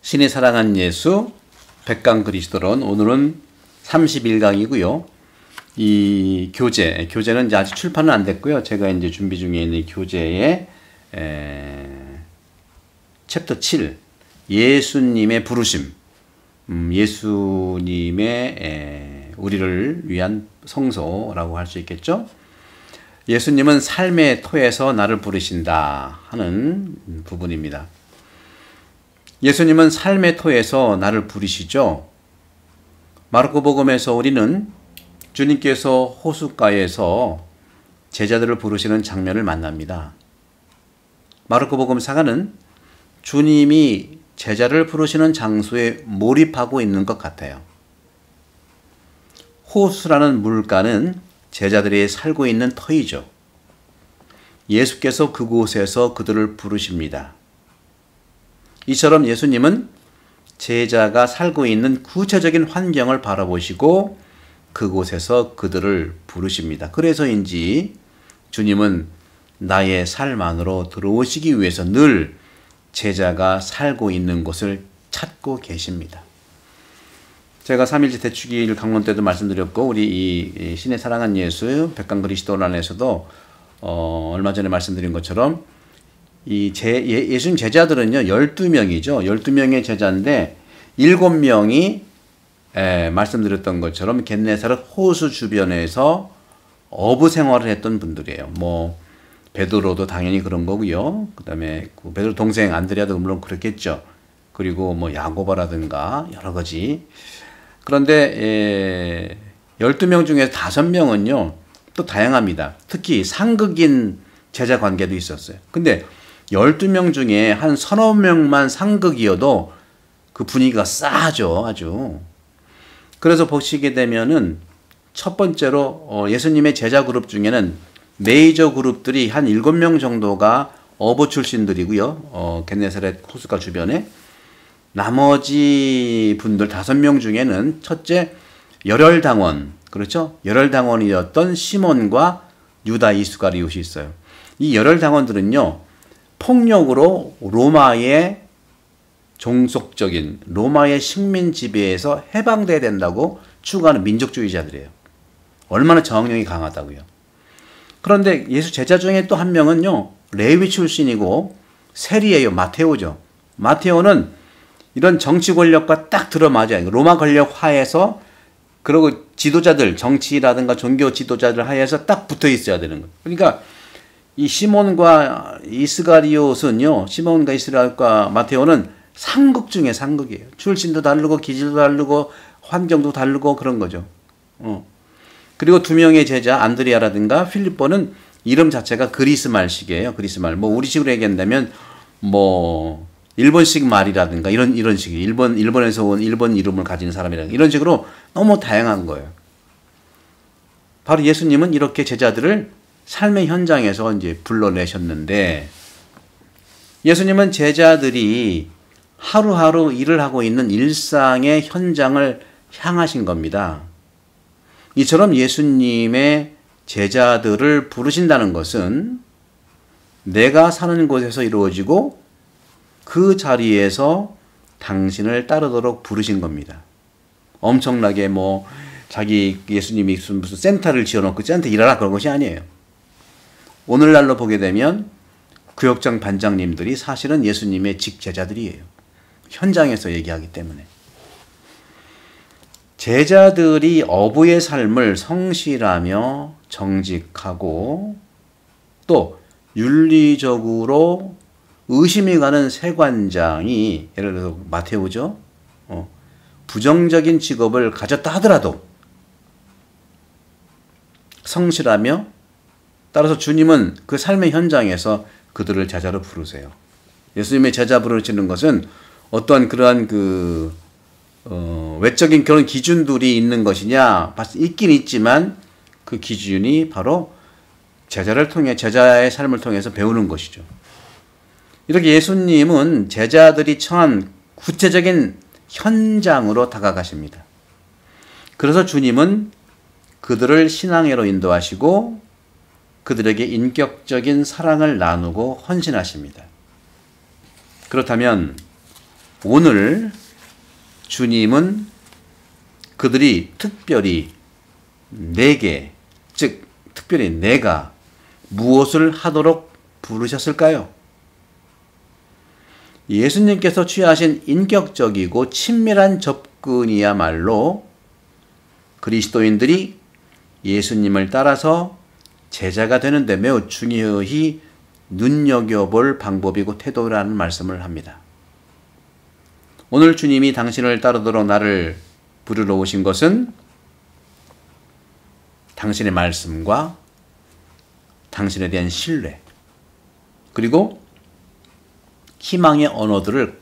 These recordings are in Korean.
신이 사랑한 예수 백강 그리스도론 오늘은 31강이고요. 이 교재는 이제 아직 출판은 안 됐고요. 제가 이제 준비 중에 있는 교재의 챕터 7 예수님의 부르심, 예수님의 우리를 위한 성소라고 할 수 있겠죠. 예수님은 삶의 토에서 나를 부르신다 하는 부분입니다. 예수님은 삶의 토에서 나를 부르시죠. 마르코복음에서 우리는 주님께서 호숫가에서 제자들을 부르시는 장면을 만납니다. 마르코복음사가는 주님이 제자를 부르시는 장소에 몰입하고 있는 것 같아요. 호수라는 물가는 제자들이 살고 있는 터이죠. 예수께서 그곳에서 그들을 부르십니다. 이처럼 예수님은 제자가 살고 있는 구체적인 환경을 바라보시고 그곳에서 그들을 부르십니다. 그래서인지 주님은 나의 삶 안으로 들어오시기 위해서 늘 제자가 살고 있는 곳을 찾고 계십니다. 제가 3.1절 대축일 강론 때도 말씀드렸고 우리 이 신의 사랑한 예수 백강 그리스도란에서도 얼마 전에 말씀드린 것처럼 이 예수님 제자들은요 12명이죠. 12명의 제자인데 7명이 말씀드렸던 것처럼 겟네사렛 호수 주변에서 어부 생활을 했던 분들이에요. 뭐 베드로도 당연히 그런 거고요. 그다음에 그 베드로 동생 안드레아도 물론 그렇겠죠. 그리고 뭐 야고보라든가 여러 가지. 그런데 12명 중에 5명은요 또 다양합니다. 특히 상극인 제자 관계도 있었어요. 근데 12명 중에 한 서너 명만 상극이어도 그 분위기가 싸하죠. 아주. 그래서 보시게 되면은 첫 번째로 예수님의 제자 그룹 중에는 메이저 그룹들이 한 7명 정도가 어부 출신들이고요. 겟네사렛 호숫가 주변에. 나머지 분들 5명 중에는 첫째 열혈당원, 그렇죠? 열혈당원이었던 시몬과 유다 이스가리옷이 있어요. 이 열혈당원들은요. 폭력으로 로마의 종속적인 로마의 식민 지배에서 해방돼야 된다고 추구하는 민족주의자들이에요. 얼마나 저항력이 강하다고요. 그런데 예수 제자 중에 또 한 명은요. 레위 출신이고 세리예요. 마테오죠. 마테오는 이런 정치 권력과 딱 들어맞아요. 로마 권력 하에서 그리고 지도자들 정치라든가 종교 지도자들 하에서 딱 붙어 있어야 되는 거예요. 그러니까 이 시몬과 이스가리옷은요. 시몬과 이스가리옷과 마테오는 상극 중에 상극이에요. 출신도 다르고 기질도 다르고 환경도 다르고 그런 거죠. 그리고 2명의 제자 안드레아라든가 필립보는 이름 자체가 그리스 말식이에요. 그리스 말. 뭐 우리식으로 얘기한다면 뭐 일본식 말이라든가 이런 식이 일본에서 온 일본 이름을 가진 사람이라든가 이런 식으로 너무 다양한 거예요. 바로 예수님은 이렇게 제자들을 삶의 현장에서 이제 불러내셨는데 예수님은 제자들이 하루하루 일을 하고 있는 일상의 현장을 향하신 겁니다. 이처럼 예수님의 제자들을 부르신다는 것은 내가 사는 곳에서 이루어지고 그 자리에서 당신을 따르도록 부르신 겁니다. 엄청나게 뭐 자기 예수님이 무슨 센터를 지어놓고 쟤한테 일하라 그런 것이 아니에요. 오늘날로 보게 되면 구역장 반장님들이 사실은 예수님의 직제자들이에요. 현장에서 얘기하기 때문에. 제자들이 어부의 삶을 성실하며 정직하고 또 윤리적으로 의심이 가는 세관장이 예를 들어서 마테오죠. 부정적인 직업을 가졌다 하더라도 성실하며 따라서 주님은 그 삶의 현장에서 그들을 제자로 부르세요. 예수님의 제자 부르시는 것은 어떠한 그러한 외적인 그런 기준들이 있는 것이냐? 있긴 있지만 그 기준이 바로 제자의 삶을 통해서 배우는 것이죠. 이렇게 예수님은 제자들이 처한 구체적인 현장으로 다가가십니다. 그래서 주님은 그들을 신앙회로 인도하시고 그들에게 인격적인 사랑을 나누고 헌신하십니다. 그렇다면 오늘 주님은 그들이 특별히 내게, 즉 특별히 내가 무엇을 하도록 부르셨을까요? 예수님께서 취하신 인격적이고 친밀한 접근이야말로 그리스도인들이 예수님을 따라서 제자가 되는데 매우 중요히 눈여겨볼 방법이고 태도라는 말씀을 합니다. 오늘 주님이 당신을 따르도록 나를 부르러 오신 것은 당신의 말씀과 당신에 대한 신뢰, 그리고 희망의 언어들을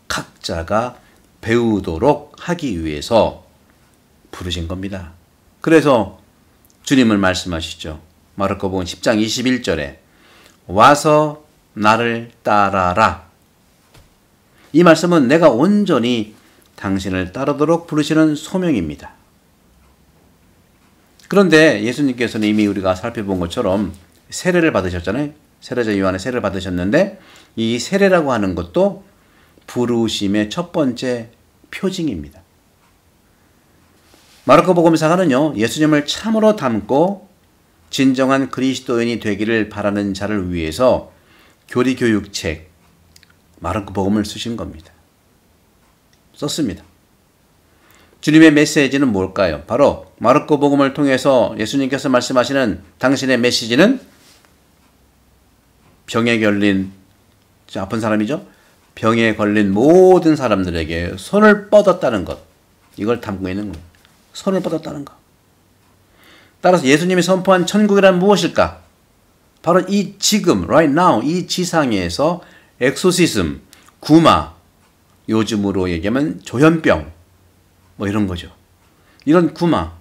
각자가 배우도록 하기 위해서 부르신 겁니다. 그래서 주님은 말씀하시죠. 마르코복음 10장 21절에 와서 나를 따라라. 이 말씀은 내가 온전히 당신을 따르도록 부르시는 소명입니다. 그런데 예수님께서는 이미 우리가 살펴본 것처럼 세례를 받으셨잖아요. 세례자 요한의 세례를 받으셨는데 이 세례라고 하는 것도 부르심의 첫 번째 표징입니다. 마르코복음사가는요, 예수님을 참으로 닮고 진정한 그리스도인이 되기를 바라는 자를 위해서 교리교육책 마르코복음을 쓰신 겁니다. 썼습니다. 주님의 메시지는 뭘까요? 바로 마르코복음을 통해서 예수님께서 말씀하시는 당신의 메시지는 병에 걸린, 아픈 사람이죠? 병에 걸린 모든 사람들에게 손을 뻗었다는 것, 이걸 담고 있는 거예요. 손을 뻗었다는 것. 따라서 예수님이 선포한 천국이란 무엇일까? 바로 이 지금, right now, 이 지상에서 엑소시즘, 구마, 요즘으로 얘기하면 조현병, 뭐 이런 거죠. 이런 구마.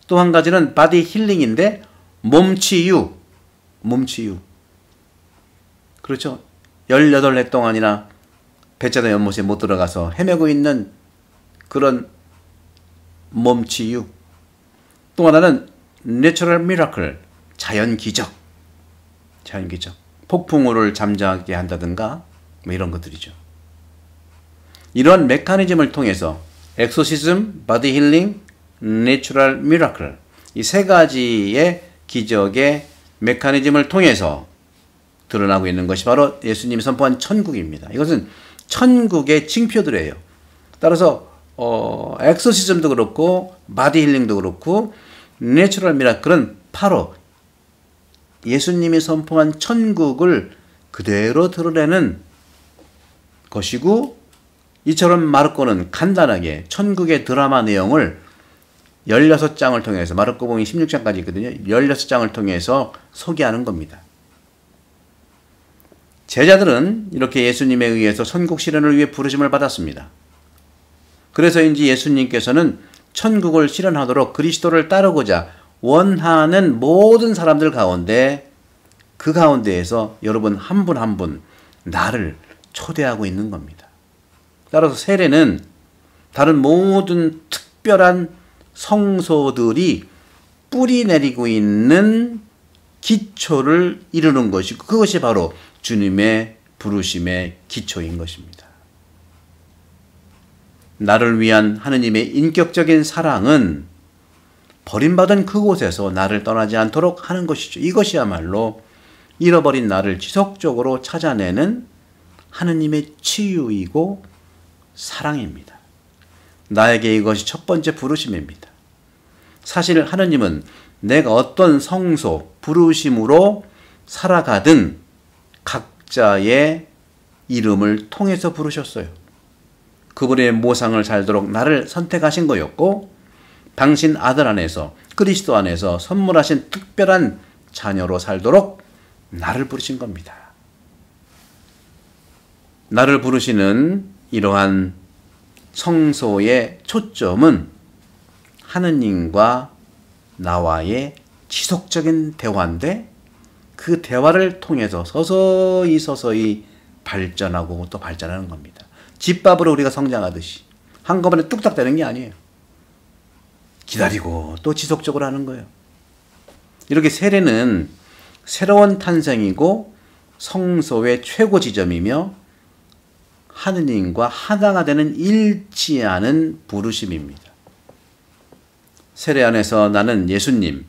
또 한 가지는 바디 힐링인데 몸치유. 그렇죠. 18해 동안이나 배짜다 연못에 못 들어가서 헤매고 있는 그런 몸치유. 또 하나는 내추럴 미라클, 자연 기적. 폭풍우를 잠자게 한다든가 뭐 이런 것들이죠. 이런 메커니즘을 통해서 엑소시즘, 바디 힐링, 내추럴 미라클, 이 세 가지의 기적의 메커니즘을 통해서 드러나고 있는 것이 바로 예수님이 선포한 천국입니다. 이것은 천국의 징표들이에요. 따라서 엑소시즘도 그렇고 바디 힐링도 그렇고 내추럴 미라클은 바로 예수님이 선포한 천국을 그대로 드러내는 것이고, 이처럼 마르코는 간단하게 천국의 드라마 내용을 16장을 통해서, 마르코복음이 16장까지 있거든요. 16장을 통해서 소개하는 겁니다. 제자들은 이렇게 예수님에 의해서 천국 실현을 위해 부르심을 받았습니다. 그래서인지 예수님께서는 천국을 실현하도록 그리스도를 따르고자 원하는 모든 사람들 가운데, 그 가운데에서 여러분 한 분 한 분 나를 초대하고 있는 겁니다. 따라서 세례는 다른 모든 특별한 성소들이 뿌리 내리고 있는 기초를 이루는 것이고, 그것이 바로 주님의 부르심의 기초인 것입니다. 나를 위한 하느님의 인격적인 사랑은 버림받은 그곳에서 나를 떠나지 않도록 하는 것이죠. 이것이야말로 잃어버린 나를 지속적으로 찾아내는 하느님의 치유이고 사랑입니다. 나에게 이것이 첫 번째 부르심입니다. 사실 하느님은 내가 어떤 성소, 부르심으로 살아가든 각자의 이름을 통해서 부르셨어요. 그분의 모상을 살도록 나를 선택하신 거였고, 당신 아들 안에서, 그리스도 안에서 선물하신 특별한 자녀로 살도록 나를 부르신 겁니다. 나를 부르시는 이러한 성소의 초점은 하느님과 나와의 지속적인 대화인데, 그 대화를 통해서 서서히 발전하고 또 발전하는 겁니다. 집밥으로 우리가 성장하듯이 한꺼번에 뚝딱 되는 게 아니에요. 기다리고 또 지속적으로 하는 거예요. 이렇게 세례는 새로운 탄생이고 성소의 최고 지점이며 하느님과 하나가 되는 일치하는 부르심입니다. 세례 안에서 나는 예수님,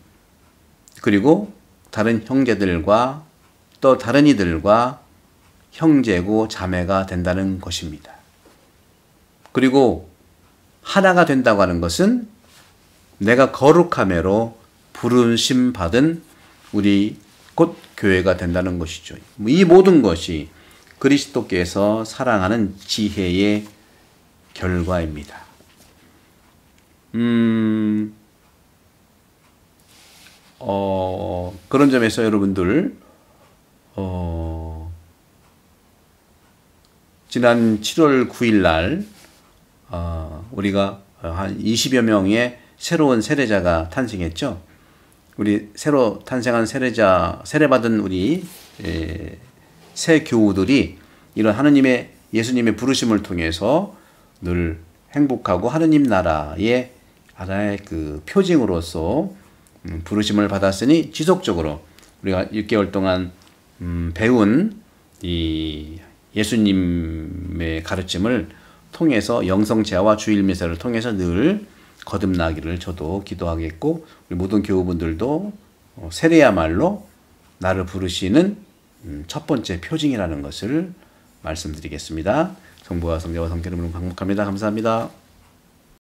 그리고 다른 형제들과 또 다른 이들과 형제고 자매가 된다는 것입니다. 그리고 하나가 된다고 하는 것은 내가 거룩함으로 부르심 받은 우리 곧 교회가 된다는 것이죠. 이 모든 것이 그리스도께서 사랑하는 지혜의 결과입니다. 그런 점에서 여러분들 지난 7월 9일 날 우리가 한 20여 명의 새로운 세례자가 탄생했죠. 우리 새로 탄생한 세례받은 우리 새 교우들이 이런 하느님의 예수님의 부르심을 통해서 늘 행복하고 하느님 나라의 하나의 그 표징으로서 부르심을 받았으니 지속적으로 우리가 6개월 동안 배운 이 예수님의 가르침을 통해서 영성제화와 주일 미사를 통해서 늘 거듭나기를 저도 기도하겠고 우리 모든 교우분들도 세례야말로 나를 부르시는 첫 번째 표징이라는 것을 말씀드리겠습니다. 성부와 성자와 성령 이름으로 반복합니다. 감사합니다.